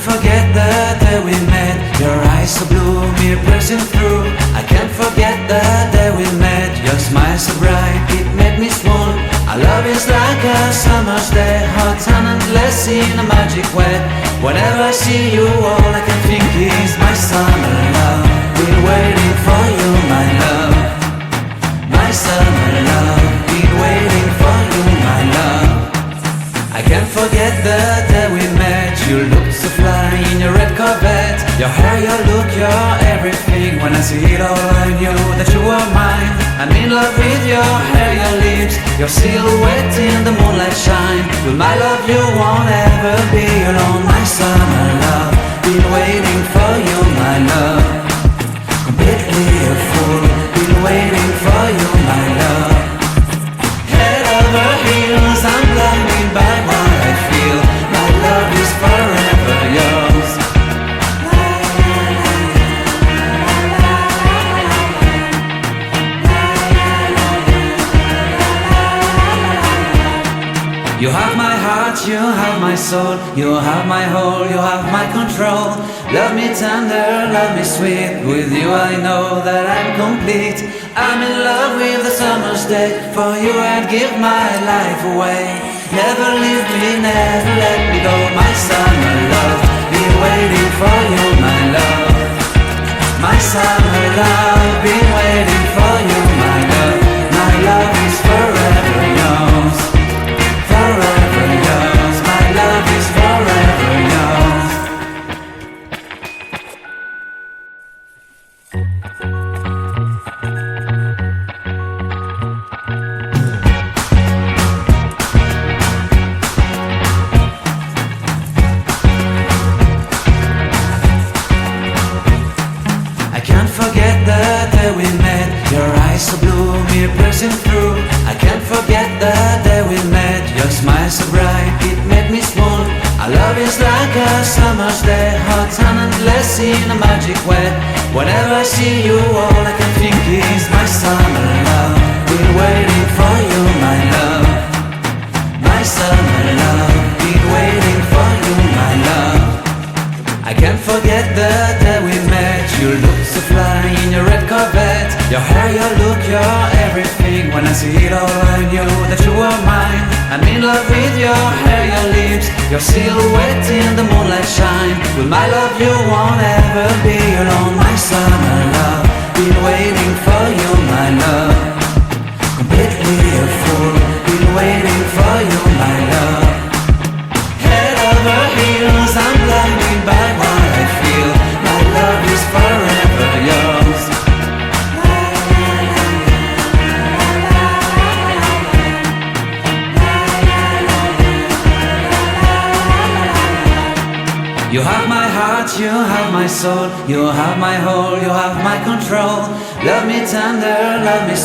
Forget the day we met. Your eyes so blue, me pressing through. I can't forget the day we met. Your smile so bright, it made me swoon. Our love is like a summer's day, hot and endless in a magic way. Whenever I see you, all I can think is my summer love. Been waiting for you, my love. My summer love. Been waiting for you, my love. I can't forget the day we met. You looked so fly in your red Corvette. Your hair, your look, your everything. When I see it all, I knew that you were mine. I'm in love with your hair, your lips, your silhouette in the moonlight shine. With my love you won't ever be alone. My summer love, been waiting for you, my love. Completely a fool, been waiting for you, my love. Head over heels, I'm blinded by what I feel. My love is forever yours. You have my heart, you have my soul, you have my whole, you have my control. Love me tender, love me sweet. With you I know that I'm complete. I'm in love with the summer's day. For you I'd give my life away. Never leave me, never let me go. My summer love, been waiting for you, my love. My summer love, been waiting for you, my love. My love is forever yours. Forever yours, my love is forever yours. I can't forget the day we met. Your eyes so blue, me pressing through. I can't forget the day we met. Your smile so bright, it made me swoon. Our love is like a summer's day, hot and endless in a magic way. Whenever I see you, all I can think is my summer love. Been waiting for you, my love. My summer love, been waiting for you, my love. I can't forget the day we met. You looked so fly in your red Corvette. Your hair, your look, your everything. When I see it all, I knew that you were mine. I'm in love with your hair, your lips, your silhouette in the moonlight shine. With my love you won't ever be alone. My summer love, been waiting for you, my love. Completely a fool, been waiting for you, my love. Head over heels, I'm blinded by what I feel. My love is forever yours. You have my heart, you have my soul, you have my whole, you have my control. Love me tender, love me